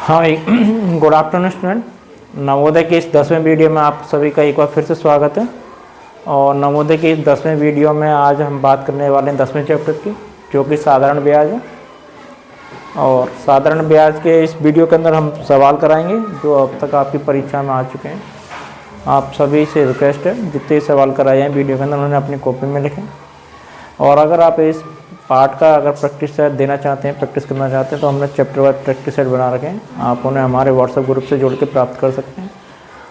हाँ भाई, good afternoon student. Navodaya के इस 10वें वीडियो में आप सभी का एक बार फिर से स्वागत है। और नवोदय के इस 10वें वीडियो में आज हम बात करने वाले हैं 10वें चैप्टर की, जो कि साधारण ब्याज है। और साधारण ब्याज के इस वीडियो के अंदर हम सवाल कराएंगे जो अब तक आपकी परीक्षा में आ चुके हैं। आप सभी से रिक्वेस्ट है, जितने सवाल कराए हैं वीडियो के अंदर उन्होंने अपनी कॉपी में लिखें। और अगर आप इस पार्ट का अगर प्रैक्टिस सेट देना चाहते हैं, प्रैक्टिस करना चाहते हैं, तो हमने चैप्टर वाइज प्रैक्टिस सेट बना रखे हैं। आप उन्हें हमारे व्हाट्सएप ग्रुप से जोड़ के प्राप्त कर सकते हैं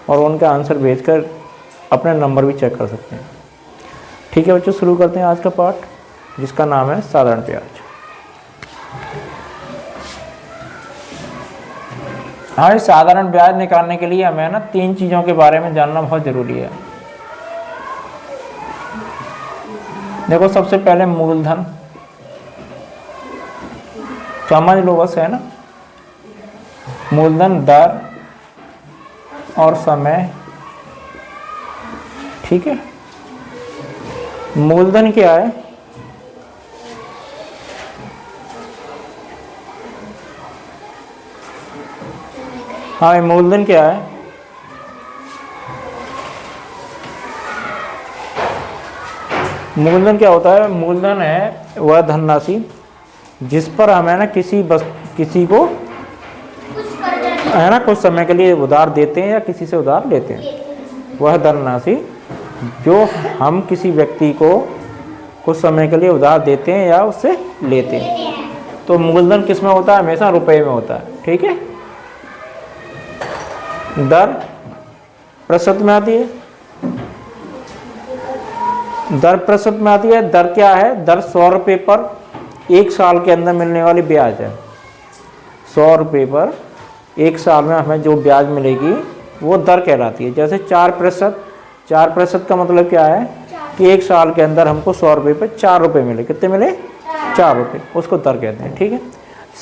और उनका आंसर भेजकर अपने नंबर भी चेक कर सकते हैं। ठीक है बच्चों, शुरू करते हैं आज का पार्ट जिसका नाम है साधारण ब्याज। हाँ, साधारण ब्याज निकालने के लिए हमें ना 3 चीज़ों के बारे में जानना बहुत ज़रूरी है। देखो, सबसे पहले मूलधन समझ लो बस, है ना। मूलधन, दर और समय। ठीक है, मूलधन क्या है? हाँ, मूलधन क्या है? मूलधन क्या होता है? मूलधन है वह धनराशि जिस पर हमें ना किसी को है ना कुछ समय के लिए उधार देते हैं या किसी से उधार लेते हैं। वह धनराशि जो हम किसी व्यक्ति को कुछ समय के लिए उधार देते हैं या उससे लेते हैं। तो मूलधन किस में होता है? हमेशा रुपए में होता है। ठीक है। दर प्रतिशत में आती है। दर प्रतिशत में आती है। दर क्या है? दर 100 रुपये पर 1 साल के अंदर मिलने वाली ब्याज है। 100 रुपये पर 1 साल में हमें जो ब्याज मिलेगी वो दर कहलाती है। जैसे 4%। 4% का मतलब क्या है कि 1 साल के अंदर हमको 100 रुपये पर 4 रुपये मिले। कितने मिले? 4 रुपये। उसको दर कहते हैं। ठीक है।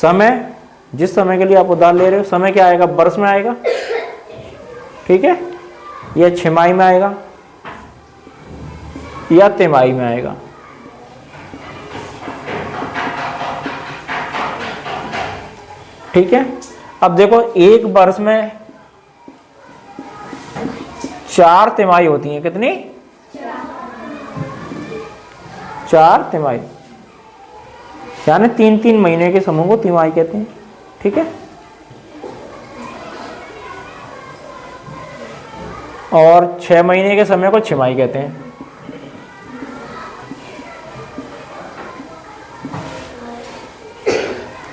समय, जिस समय के लिए आप उधार ले रहे हो, समय क्या आएगा? वर्ष में आएगा। ठीक है, या छमाही में आएगा या तिमाही में आएगा। ठीक है। अब देखो, एक वर्ष में 4 तिमाही होती हैं। कितनी? 4 तिमाही, यानी 3-3 महीने के समूह को तिमाही कहते हैं। ठीक है। और 6 महीने के समय को छमाही कहते हैं।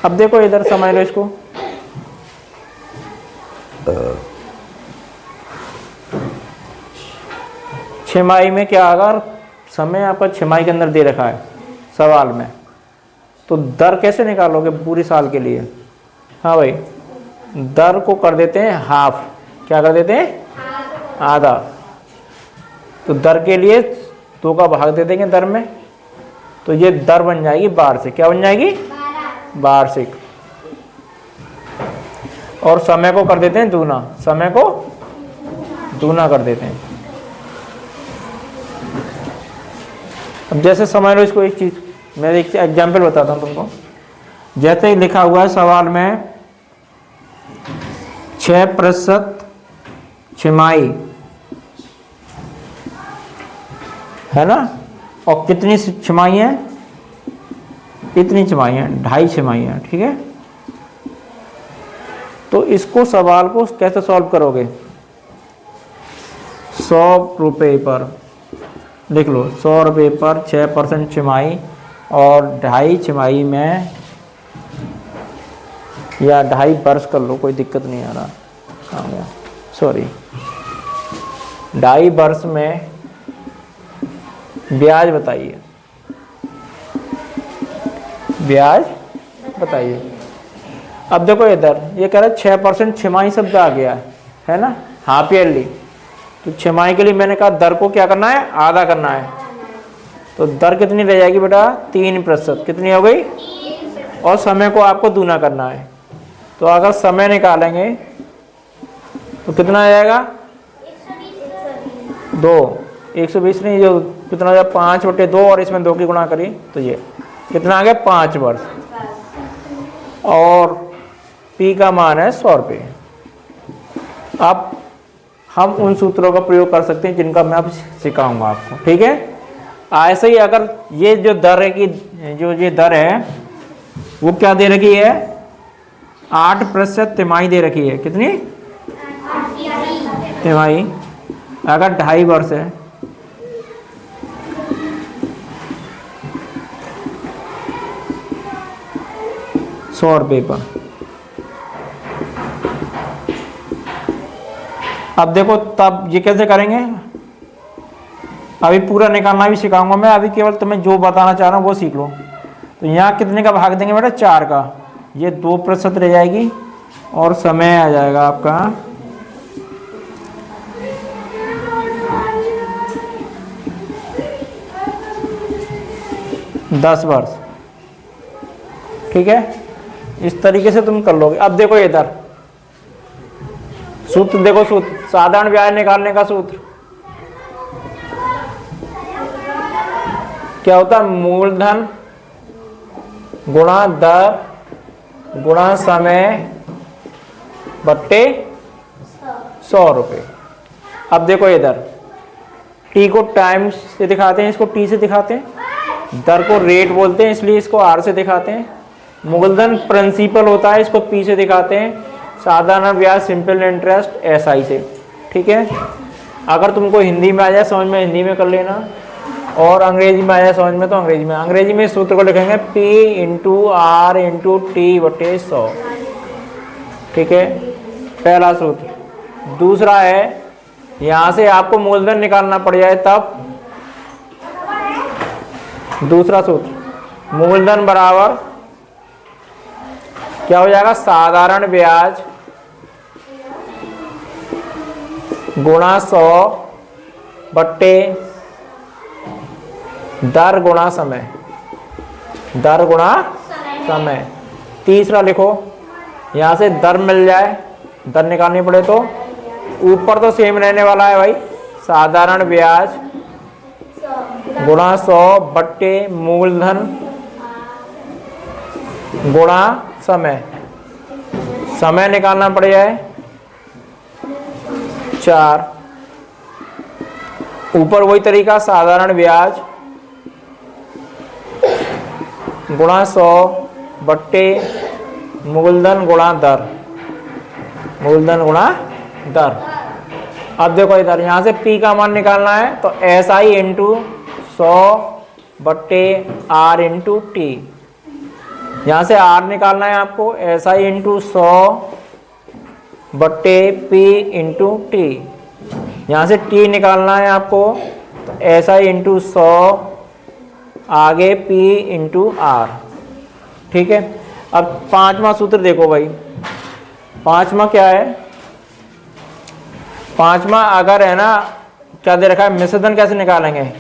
अब देखो, इधर समझ लो इसको। छमाही में क्या, अगर समय आपका छमाही के अंदर दे रखा है सवाल में, तो दर कैसे निकालोगे पूरे साल के लिए? हाँ भाई, दर को कर देते हैं हाफ। क्या कर देते हैं? आधा। तो दर के लिए 2 का भाग दे देंगे दर में, तो ये दर बन जाएगी वार्षिक। क्या बन जाएगी? वार्षिक। और समय को कर देते हैं दूना। समय को दूना कर देते हैं। अब जैसे समझ लो इसको, एक चीज मैं एक एग्जाम्पल बताता हूँ तुमको। जैसे ही लिखा हुआ है सवाल में 6% छमाही, है ना। और कितनी छमाही है? इतनी छमाही है, 2.5 छमाही है। ठीक है। तो इसको सवाल को कैसे सॉल्व करोगे? 100 रुपये पर लिख लो। 100 रुपये पर 6% छमाही और 2.5 छमाही में, या 2.5 वर्ष कर लो, कोई दिक्कत नहीं आ रहा। कहाँ गया? सॉरी, 2.5 वर्ष में ब्याज बताइए। ब्याज बताइए। अब देखो, इधर ये कह रहा है 6% छमाही शब्द आ गया है ना, हाफ ईयरली। तो छमाही के लिए मैंने कहा दर को क्या करना है? आधा करना है। तो दर कितनी रह जाएगी बेटा? 3%। कितनी हो गई? और समय को आपको दूना करना है। तो अगर समय निकालेंगे तो कितना आ जाएगा? 2। 120 नहीं, जो कितना हो जाएगा? 5/2 और इसमें 2 की गुणा करिए तो ये कितना आ गया? 5 वर्ष। और P का मान है 100 रुपये। अब हम उन सूत्रों का प्रयोग कर सकते हैं जिनका मैं अब सिखाऊंगा आपको, ठीक है। ऐसे ही अगर ये जो दर है कि जो ये दर है वो क्या दे रखी है, 8% तिमाही दे रखी है। कितनी तिमाही? अगर 2.5 वर्ष है ₹100 पर। अब देखो तब ये कैसे करेंगे, अभी पूरा निकालना भी सिखाऊंगा मैं, अभी केवल तुम्हें जो बताना चाह रहा हूँ वो सीख लो। तो यहाँ कितने का भाग देंगे बेटा, 4 का, ये 2% रह जाएगी और समय आ जाएगा आपका 10 वर्ष, ठीक है। इस तरीके से तुम कर लोगे। अब देखो इधर सूत्र देखो, सूत्र साधारण ब्याज निकालने का सूत्र क्या होता है, मूलधन गुणा दर गुणा समय बट्टे 100 रुपये। अब देखो इधर टी को टाइम से दिखाते हैं, इसको टी से दिखाते हैं, दर को रेट बोलते हैं इसलिए इसको आर से दिखाते हैं, मूलधन प्रिंसिपल होता है इसको पी से दिखाते हैं, साधारण ब्याज सिंपल इंटरेस्ट एसआई से, ठीक है। अगर तुमको हिंदी में आ जाए समझ में हिंदी में कर लेना, और अंग्रेजी में आ जाए समझ में तो अंग्रेजी में। अंग्रेजी में इस सूत्र को लिखेंगे P into R into T बटे 100, ठीक है, पहला सूत्र। दूसरा है यहाँ से आपको मूलधन निकालना पड़ जाए तब दूसरा सूत्र, मूलधन बराबर क्या हो जाएगा, साधारण ब्याज गुणा 100 बट्टे दर गुणा समय, दर गुणा समय। तीसरा लिखो, यहाँ से दर मिल जाए, दर निकालनी पड़े तो ऊपर तो सेम रहने वाला है भाई, साधारण ब्याज गुणा 100 बट्टे मूलधन गुणा समय, समय निकालना पड़ जाए 4, ऊपर वही तरीका साधारण ब्याज गुणा 100 बट्टे मूलधन गुणा दर, मूलधन गुणा दर। अब देखो इधर यहाँ से P का मान निकालना है तो SI इंटू 100 बट्टे R इंटू टी, यहाँ से R निकालना है आपको, SI इंटू 100 बट्टे P इंटू टी, यहाँ से T निकालना है आपको तो SI इंटू 100 आगे P इंटू आर, ठीक है। अब पांचवा सूत्र देखो भाई, पांचवा क्या है, पांचवा अगर है ना क्या दे रखा है, मिश्रधन कैसे निकालेंगे,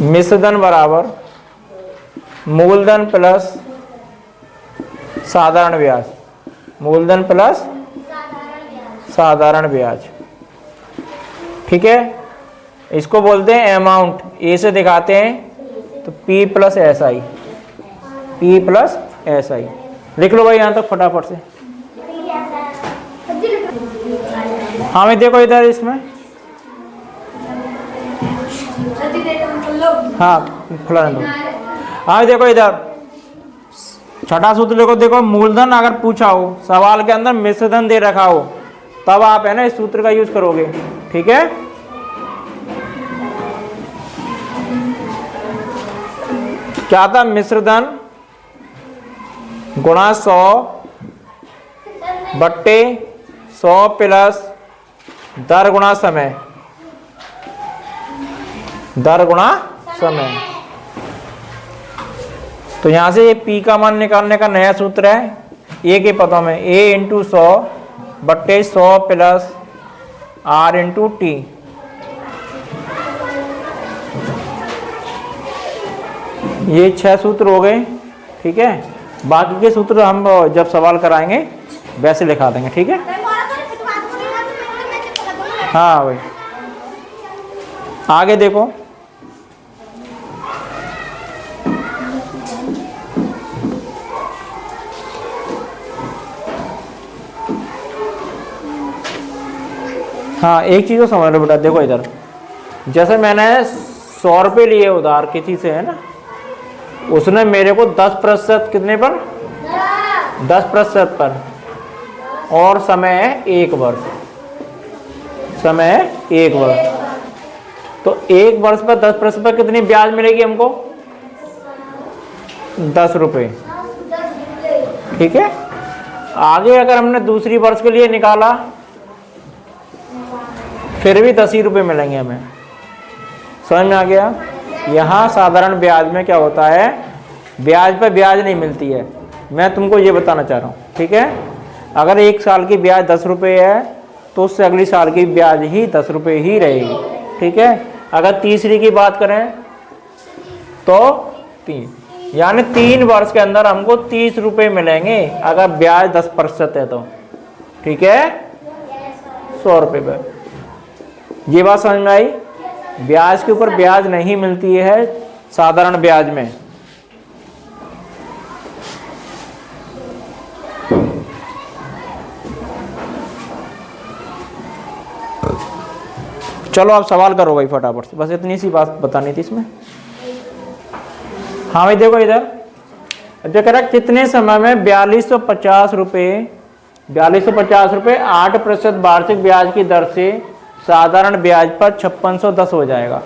मिश्रधन बराबर मूलधन प्लस साधारण ब्याज, मूलधन प्लस साधारण ब्याज, ठीक है। इसको बोलते हैं अमाउंट, ए से दिखाते हैं तो P plus S I, P plus S I लिख लो भाई यहाँ तक फटाफट से। हाँ मैं देखो इधर इसमें, हाँ खुला दो, हाँ देखो इधर छठा सूत्र देखो, देखो मूलधन अगर पूछा हो सवाल के अंदर मिश्रधन दे रखा हो तब आप है ना इस सूत्र का यूज करोगे, ठीक है। क्या था, मिश्रधन गुणा 100 बट्टे 100 प्लस दर गुणा समय, दर गुणा समय। तो यहां से ये P का मान निकालने का नया सूत्र है, ए के पदों में A इंटू 100 बट्टे 100 प्लस R इंटू टी, ये 6 सूत्र हो गए, ठीक है। बाकी के सूत्र हम जब सवाल कराएंगे वैसे लिखा देंगे, ठीक है। हाँ भाई आगे देखो, हाँ एक चीज़ को समझ लो बेटा, देखो इधर, जैसे मैंने 100 रुपये लिए उधार किसी से, है ना, उसने मेरे को 10% कितने पर, 10% पर, और समय है 1 वर्ष, समय है 1 वर्ष, तो 1 वर्ष पर 10% पर कितनी ब्याज मिलेगी हमको, 10 रुपये। ठीक है, आगे अगर हमने दूसरी वर्ष के लिए निकाला फिर भी 10 ही रुपये मिलेंगे हमें। समझ में आ गया? यहाँ साधारण ब्याज में क्या होता है, ब्याज पर ब्याज नहीं मिलती है, मैं तुमको ये बताना चाह रहा हूँ। ठीक है, अगर 1 साल की ब्याज 10 रुपये है तो उससे अगली साल की ब्याज ही 10 रुपये ही रहेगी। ठीक है, अगर तीसरी की बात करें तो 3, यानी 3 वर्ष के अंदर हमको 30 रुपये मिलेंगे अगर ब्याज 10% है तो। ठीक है, 100 रुपये पर। ये बात समझ में आई? ब्याज के ऊपर ब्याज नहीं मिलती है साधारण ब्याज में। चलो आप सवाल करो भाई फटाफट से, बस इतनी सी बात बतानी थी इसमें। हाँ भाई देखो इधर, जो कह रहा है कितने समय में 4250 रुपये 8% वार्षिक ब्याज की दर से साधारण ब्याज पर 5610 हो जाएगा।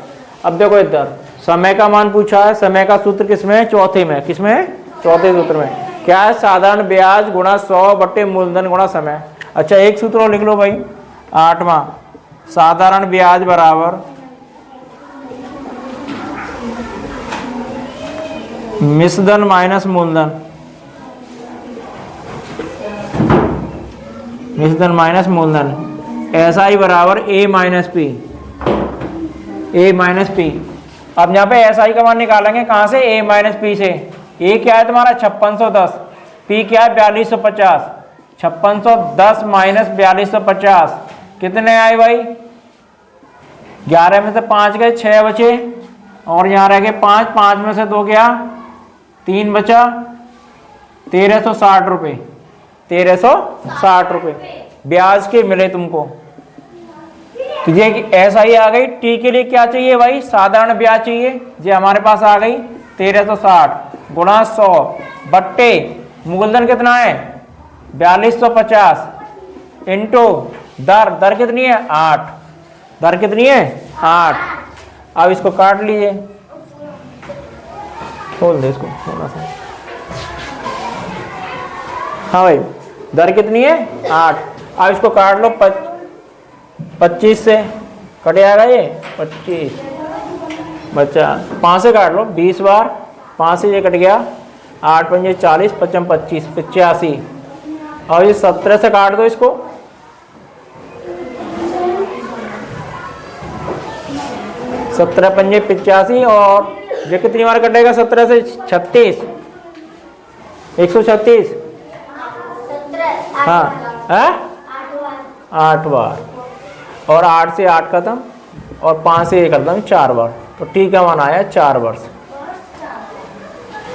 अब देखो इधर समय का मान पूछा है, समय का सूत्र किसमें है, चौथे में, किसमें, चौथे सूत्र में क्या है, साधारण ब्याज गुणा 100 बटे मूलधन गुणा समय। अच्छा एक सूत्र और लिख लो भाई, 8वां, साधारण ब्याज बराबर मिश्रधन माइनस मूलधन, मिश्रधन माइनस मूलधन, SI बराबर A minus P, A minus P. अब यहाँ पे SI का मान निकालेंगे कहाँ से, A माइनस पी से। A क्या है तुम्हारा 5610, P क्या है 4250, 5610 माइनस 4250 कितने आए भाई, 11 में से 5 गए, 6 बचे, और यहाँ रह गए 5, 5 में से 2 गया, 3 बचा, 1360 रुपये, 1360 रुपये ब्याज के मिले तुमको। तो ये SI आ गई। T के लिए क्या चाहिए भाई, साधारण ब्याज चाहिए, ये हमारे पास आ गई 1360 गुणा 100 बट्टे मूलधन कितना है 4250 इंटू दर कितनी है 8, दर कितनी है 8। अब इसको काट लीजिए, खोल दे इसको थोड़ा सा। हाँ भाई दर कितनी है 8। अब इसको काट लो 25 से, कट जाएगा ये 25 बच्चा, 5 से काट लो 20 बार, 5 से ये कट गया, 8 पंजे 40, 55 25 85, और ये 17 से काट दो इसको, 17 पंजे 85, और ये कितनी बार कटेगा 17 से 36, 136, हाँ है 8 बार, और 8 से 8 खत्म, और 5 से 1 खत्म 4 बार। तो ठीक है मान आया 4 वर्ष।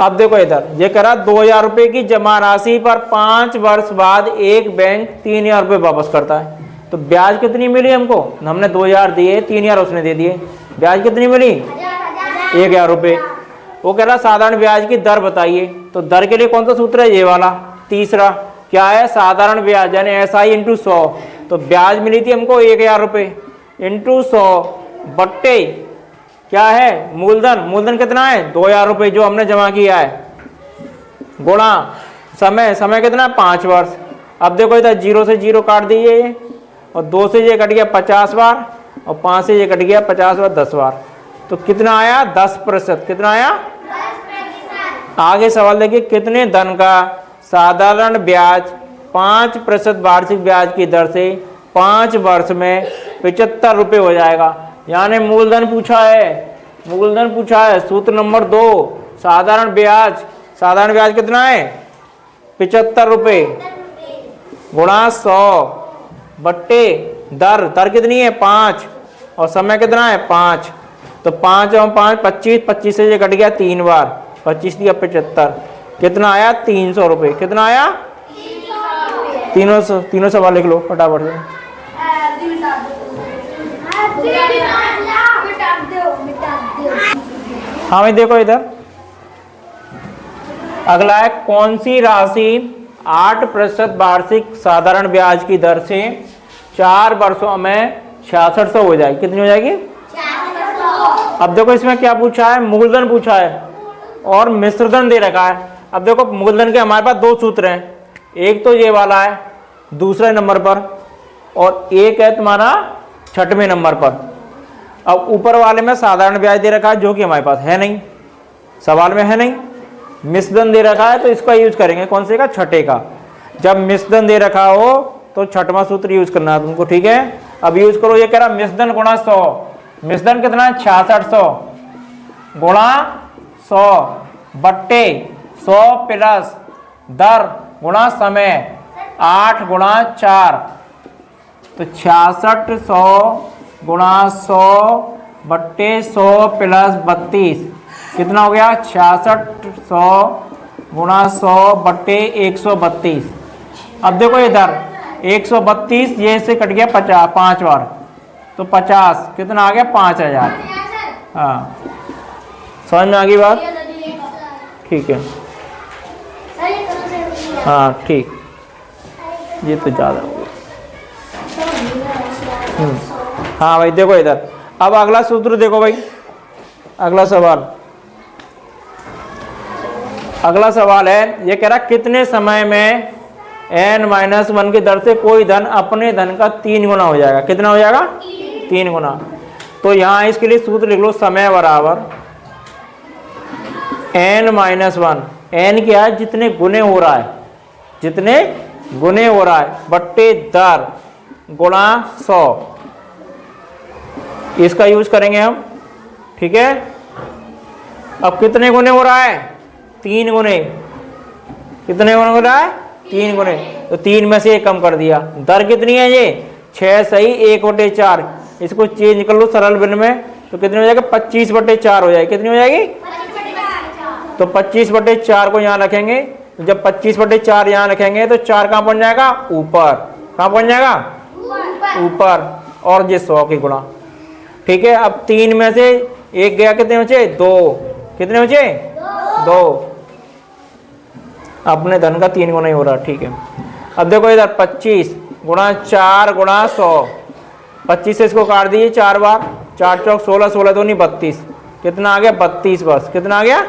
अब देखो इधर ये कह रहा 2000 रुपये की जमा राशि पर 5 वर्ष बाद एक बैंक 3000 रुपये वापस करता है, तो ब्याज कितनी मिली हमको, हमने 2000 दिए, 3000 उसने दे दिए, ब्याज कितनी मिली 1000 रुपये। वो कह रहा साधारण ब्याज की दर बताइए, तो दर के लिए कौन सा सूत्र है, ये वाला तीसरा, क्या है साधारण ब्याज यानी SI इंटू 100, तो ब्याज मिली थी हमको 1000 रुपये इंटू 100 बट्टे क्या है मूलधन, मूलधन कितना है 2000 रुपये जो हमने जमा किया है, गुणा समय, समय कितना है 5 वर्ष। अब देखो इधर 0 से 0 काट दीजिए, और 2 से ये कट गया 50 बार, और 5 से ये कट गया 50 बार 10 बार, तो कितना आया 10%। कितना आया 10%। आगे सवाल देखिए, कितने धन का साधारण ब्याज 5% वार्षिक ब्याज की दर से 5 वर्ष में 75 रुपये हो जाएगा। यानी मूलधन पूछा है, मूलधन पूछा है, सूत्र नंबर 2 साधारण ब्याज, साधारण ब्याज कितना है 75 रुपये गुणा 100 बट्टे दर, दर कितनी है 5, और समय कितना है 5, तो 5 और 5 25, 25 से ये कट गया 3 बार, 25 दिया 75, कितना आया 300 रुपये। कितना आया 300। तीनों सवाल लिख लो फटाफट से। हाँ भाई देखो इधर अगला है, कौन सी राशि 8% वार्षिक साधारण ब्याज की दर से 4 वर्षों में 6600 हो जाएगी। कितनी हो जाएगी? 6600। अब देखो इसमें क्या पूछा है, मूलधन पूछा है और मिश्रधन दे रखा है। अब देखो मूलधन के हमारे पास दो सूत्र हैं, एक तो ये वाला है दूसरे नंबर पर और एक है तुम्हारा छठवें नंबर पर। अब ऊपर वाले में साधारण ब्याज दे रखा है जो कि हमारे पास है नहीं, सवाल में है नहीं। मिश्रधन दे रखा है तो इसका यूज करेंगे, कौन से का? छठे का। जब मिश्रधन दे रखा हो तो छठवां सूत्र यूज करना है तुमको, ठीक है। अब यूज करो, ये कह रहा मिश्रधन गुणा 100। मिश्रधन कितना है? 6600 गुणा 100 बट्टे 100 प्लस दर गुणा समय 8 गुणा 4, तो 6600 गुणा 100 बट्टे 100 प्लस 32 कितना हो गया? 6600 गुणा 100 बट्टे 132। अब देखो इधर 132 ये से कट गया 50 5 बार, तो 50 कितना आ गया? 5000। हाँ समझ में आ गई बात? ठीक है, हाँ ठीक, ये तो ज़्यादा हो गया। हाँ भाई देखो इधर, अब अगला सूत्र देखो भाई, अगला सवाल है, ये कह रहा कितने समय में n-1 की दर से कोई धन अपने धन का 3 गुना हो जाएगा। कितना हो जाएगा? 3 गुना। तो यहाँ इसके लिए सूत्र लिख लो, समय बराबर n-1। n क्या है? जितने गुने हो रहा है, जितने गुने हो रहा है बट्टे दर गुणा 100, इसका यूज करेंगे हम, ठीक है। अब कितने गुने हो रहा है? 3 गुने। कितने गुने हो रहा है? 3 गुने। तो 3 में से 1 कम कर दिया। दर कितनी है ये? 6 सही 1/4। इसको चेंज कर लो सरल भिन्न में, तो कितनी हो जाएगा? 25/4 हो जाएगी। कितनी हो जाएगी? तो 25/4 को यहाँ रखेंगे। तो जब 25/4 यहाँ रखेंगे तो 4 कहाँ पहुँच जाएगा? ऊपर। कहाँ पहुँच जाएगा? ऊपर। और ये 100 की गुणा, ठीक है। अब 3 में से 1 गया, कितने बचे? 2। कितने बचे? 2। अपने धन का 3 गुना ही हो रहा, ठीक है। अब देखो इधर 25 गुणा 4 गुणा 100, 25 से इसको काट दीजिए 4 बार, 4 चौक 16, 16 दूनी 32, कितना आ गया? 32 वर्ष। कितना आ गया?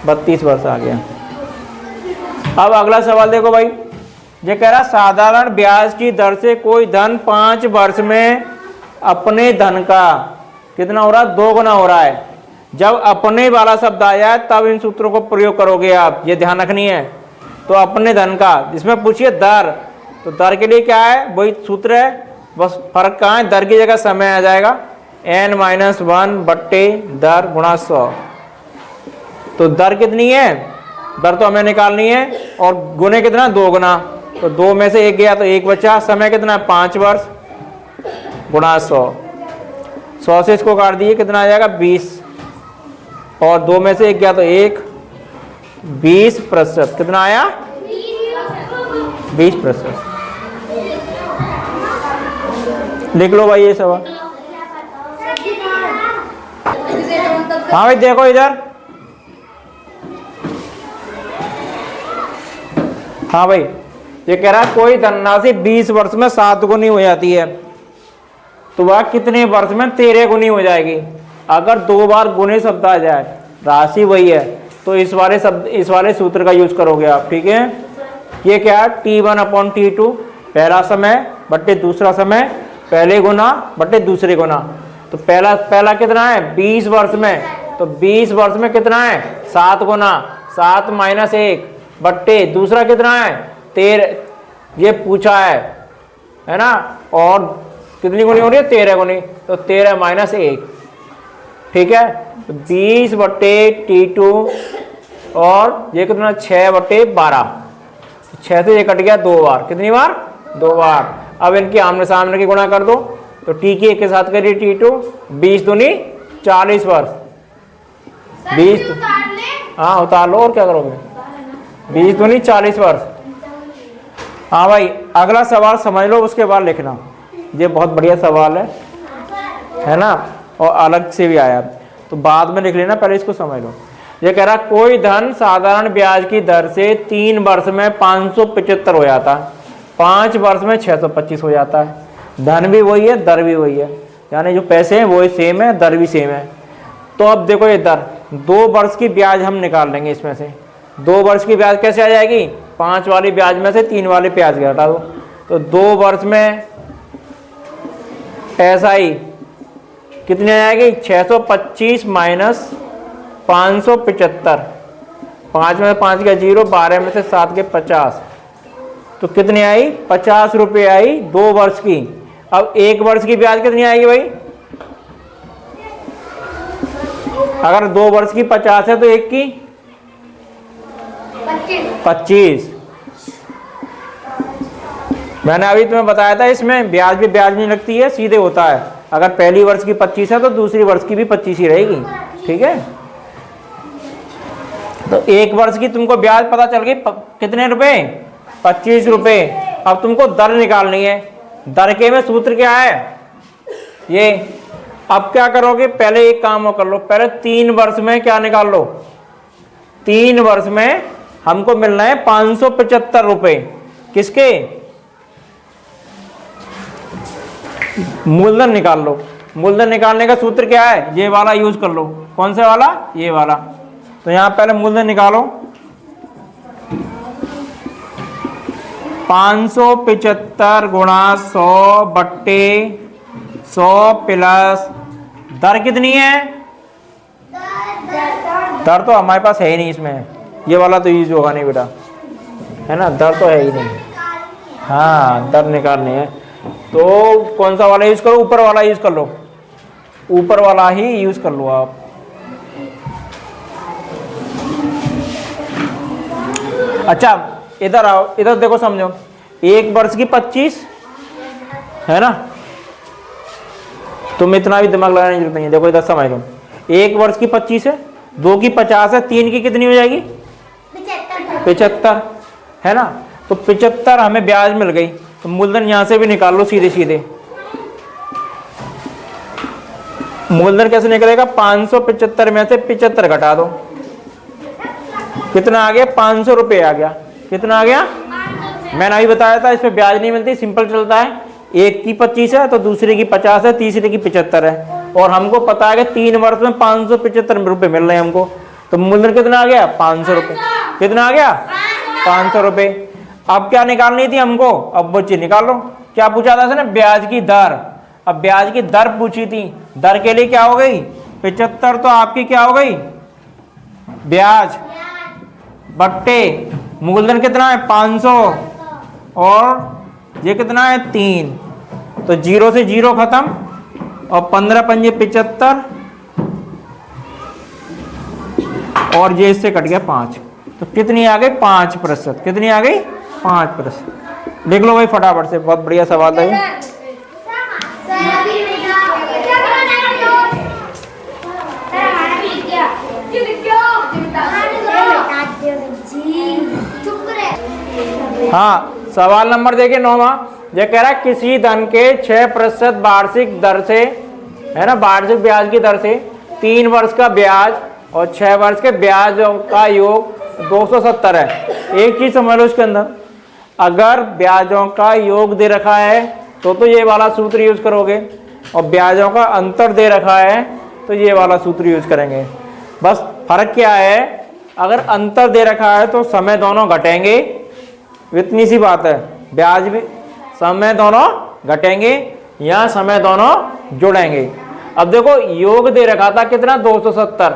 32 वर्ष आ गया। अब अगला सवाल देखो भाई, ये कह रहा साधारण ब्याज की दर से कोई धन 5 वर्ष में अपने धन का कितना हो रहा है? 2 गुना हो रहा है। जब अपने वाला शब्द आया तब इन सूत्रों को प्रयोग करोगे आप, ये ध्यान रखनी है। तो अपने धन का, इसमें पूछिए दर, तो दर के लिए क्या है? वही सूत्र है, बस फर्क कहाँ है? दर की जगह समय आ जाएगा, n-1 बट्टे दर गुणा 100। तो दर कितनी है? दर तो हमें निकालनी है, और गुने कितना? 2 गुना। तो 2 में से 1 गया तो 1 बचा। समय कितना है? 5 वर्ष गुणा 100। 100 से इसको काट दिए, कितना आ जाएगा? 20। और 2 में से 1 गया तो 1, 20%। कितना आया? 20%। लिख लो भाई ये सवाल। हाँ भाई देखो इधर, हाँ भाई ये कह रहा है कोई धनराशि 20 वर्ष में 7 गुनी हो जाती है, तो वह कितने वर्ष में 13 गुनी हो जाएगी? अगर 2 बार गुने शब्द आ जाए, राशि वही है, तो इस वाले सूत्र का यूज करोगे आप, ठीक है। ये क्या है? T1/T2 पहला समय बट्टे दूसरा समय, पहले गुना बट्टे दूसरे गुना। तो पहला कितना है? 20 वर्ष में, तो 20 वर्ष में कितना है? 7 गुना, 7 - 1 बट्टे दूसरा कितना है? 13। ये पूछा है ना। और कितनी गुनी हो रही है? 13 गुनी, तो 13 - 1, ठीक है। तो 20/T2 और ये कितना? 6/12। 6 से ये कट गया 2 बार। कितनी बार? 2 बार। अब इनकी आमने सामने की गुणा कर दो, तो T की 1 के साथ करिए T2, 20 दूनी 40 वर्ष। 20, हाँ उतार लो, और क्या करोगे? 20 दूनी 40 वर्ष। हाँ भाई अगला सवाल समझ लो, उसके बाद लिखना। ये बहुत बढ़िया सवाल है ना, और अलग से भी आया, तो बाद में लिख लेना, पहले इसको समझ लो। ये कह रहा कोई धन साधारण ब्याज की दर से 3 वर्ष में 575 हो जाता है, 5 वर्ष में 625 हो जाता है। धन भी वही है, दर भी वही है, यानी जो पैसे हैं वही सेम है, दर भी सेम है। तो अब देखो ये दर, 2 वर्ष की ब्याज हम निकाल लेंगे इसमें से। 2 वर्ष की ब्याज कैसे आ जाएगी? 5 वाली ब्याज में से 3 वाली ब्याज घटा दो, तो 2 वर्ष में SI कितनी आ जाएगी? 625 माइनस 575, 5 में से 5 का 0, 12 में से 7 के 50, तो कितनी आई? 50 रुपये आई 2 वर्ष की। अब 1 वर्ष की ब्याज कितनी आएगी भाई? अगर 2 वर्ष की 50 है तो 1 की 25। मैंने अभी तुम्हें बताया था इसमें ब्याज नहीं लगती है, सीधे होता है। अगर पहली वर्ष की 25 है तो दूसरी वर्ष की भी 25 ही रहेगी, ठीक है। तो 1 वर्ष की तुमको ब्याज पता चल गई कितने रुपए? 25 रुपए। अब तुमको दर निकालनी है। दर के में सूत्र क्या है? ये। अब क्या करोगे? पहले एक काम और कर लो, पहले 3 वर्ष में क्या निकाल लो? 3 वर्ष में हमको मिलना है 575 रुपए। किसके? मूलधन निकाल लो। मूलधन निकालने का सूत्र क्या है? ये वाला यूज कर लो। कौन से वाला? ये वाला। तो यहां पहले मूलधन निकालो। 575 गुणा 100 बट्टे 100 प्लस दर कितनी है? दर तो हमारे पास है ही नहीं इसमें, ये वाला तो यूज होगा नहीं बेटा, है ना, दर तो है ही नहीं। हाँ, दर निकालनी है तो कौन सा वाला यूज करो? ऊपर वाला यूज कर लो, ऊपर वाला ही यूज कर लो आप। अच्छा इधर आओ, इधर देखो, समझो। 1 वर्ष की 25 है ना, तुम इतना भी दिमाग लगाने की जरूरत नहीं है। देखो इधर समझ लो, 1 वर्ष की 25 है, 2 की 50 है, 3 की कितनी हो जाएगी? 75 है ना। तो 75 हमें ब्याज मिल गई, तो मूलधन यहां से भी निकाल लो सीधे सीधे। मूलधन कैसे निकलेगा? 575 में से 75 घटा दो, कितना आ गया? 500 रुपये आ गया। कितना आ गया? मैंने अभी बताया था इसमें ब्याज नहीं मिलती, सिंपल चलता है। 1 की 25 है तो दूसरे की 50 है, तीसरे की 75 है, और हमको पता है कि 3 वर्ष में 575 रुपये मिल रहे हैं हमको। तो मूलधन कितना आ गया? 500 रुपये। कितना आ गया? 500 रुपये। अब क्या निकालनी थी हमको? अब वो चीज निकाल लो। क्या पूछा था इसने? ब्याज की दर। अब ब्याज की दर पूछी थी, दर के लिए क्या हो गई? 75 तो आपकी क्या हो गई? ब्याज बट्टे मूलधन कितना है? 500, और ये कितना है? 3। तो 0 से 0 खत्म, और 15 पंजे 75, और ये इससे कट गया 5। तो कितनी आ गई? 5%। कितनी आ गई? 5%। देख लो भाई फटाफट से, बहुत बढ़िया सवाल है। हाँ, सवाल नंबर देखिए 9वां। ये कह रहा है किसी धन के 6% वार्षिक दर से, है ना, वार्षिक ब्याज की दर से 3 वर्ष का ब्याज और 6 वर्ष के ब्याज का योग 270 है। एक चीज समझ लो इसके अंदर, अगर ब्याजों का योग दे रखा है तो ये वाला सूत्र यूज करोगे, और ब्याजों का अंतर दे रखा है तो ये वाला सूत्र यूज करेंगे। बस फर्क क्या है? अगर अंतर दे रखा है तो समय दोनों घटेंगे, इतनी सी बात है। ब्याज भी समय दोनों घटेंगे या समय दोनों जुड़ेंगे। अब देखो योग दे रखा था कितना? 270,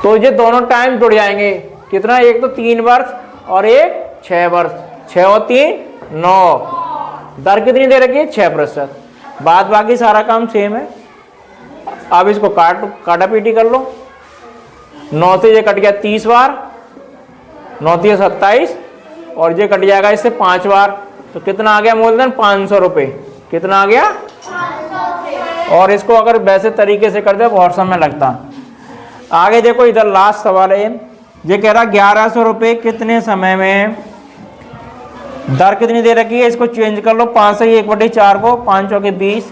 तो ये दोनों टाइम जुड़ जाएंगे। कितना? एक तो 3 वर्ष और एक 6 वर्ष। 6 और 3 9। दर कितनी दे रखी है? 6%। बाद बाकी सारा काम सेम है। अब इसको काटा पीटी कर लो। 9 से ये कट गया 30 बार, 9 3 27, और ये कट जाएगा इससे 5 बार। तो कितना आ गया मूलधन? 500 रुपये। कितना आ गया? और इसको अगर वैसे तरीके से कर दे बहुत समय लगता। आगे देखो इधर लास्ट सवाल है, ये कह रहा 1100 रुपये कितने समय में दर कितनी दे रखी है, इसको चेंज कर लो, 5 से 1/4 को, 5 चौके 20,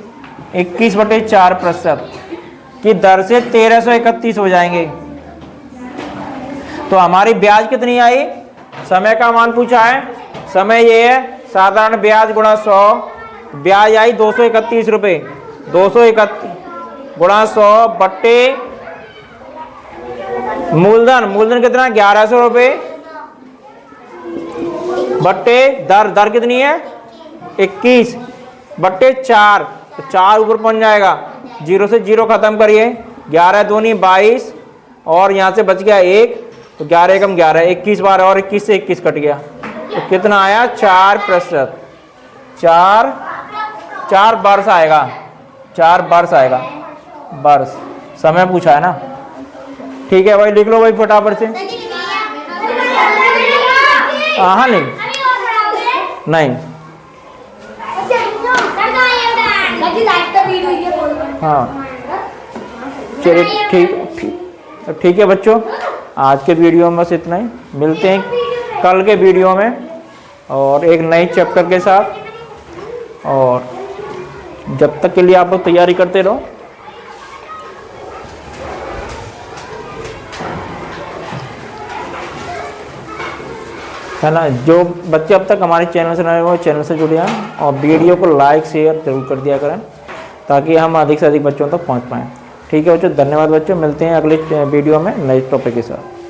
21/4% की दर से 1331 हो जाएंगे। तो हमारी ब्याज कितनी आई, समय का मान पूछा है, समय ये है साधारण ब्याज गुणा 100, ब्याज आई 231 रुपये, 231 गुणा 100 बट्टे मूलधन, मूलधन कितना 1100 रुपये बट्टे दर कितनी है 21/4, तो 4 ऊपर पहुंच जाएगा, 0 से 0 खत्म करिए, 11 दूनी 22 और यहाँ से बच गया 1, तो 11 कम 11, 21 बार और 21 से 21 कट गया, तो कितना आया 4%, 4 वर्ष आएगा, 4 वर्ष आएगा, वर्ष समय पूछा है ना। ठीक है भाई, लिख लो भाई फटाफट से। हाँ नहीं हाँ चलिए ठीक है बच्चों, आज के वीडियो में बस इतना ही, मिलते हैं कल के वीडियो में और एक नए चैप्टर के साथ, और जब तक के लिए आप लोग तैयारी करते रहो। है ना, जो बच्चे अब तक हमारे चैनल से नए हो चैनल से जुड़े हैं और वीडियो को लाइक शेयर जरूर कर दिया करें ताकि हम अधिक से अधिक बच्चों तक पहुंच पाएँ। ठीक है बच्चों, धन्यवाद बच्चों, मिलते हैं अगले वीडियो में नए टॉपिक के साथ।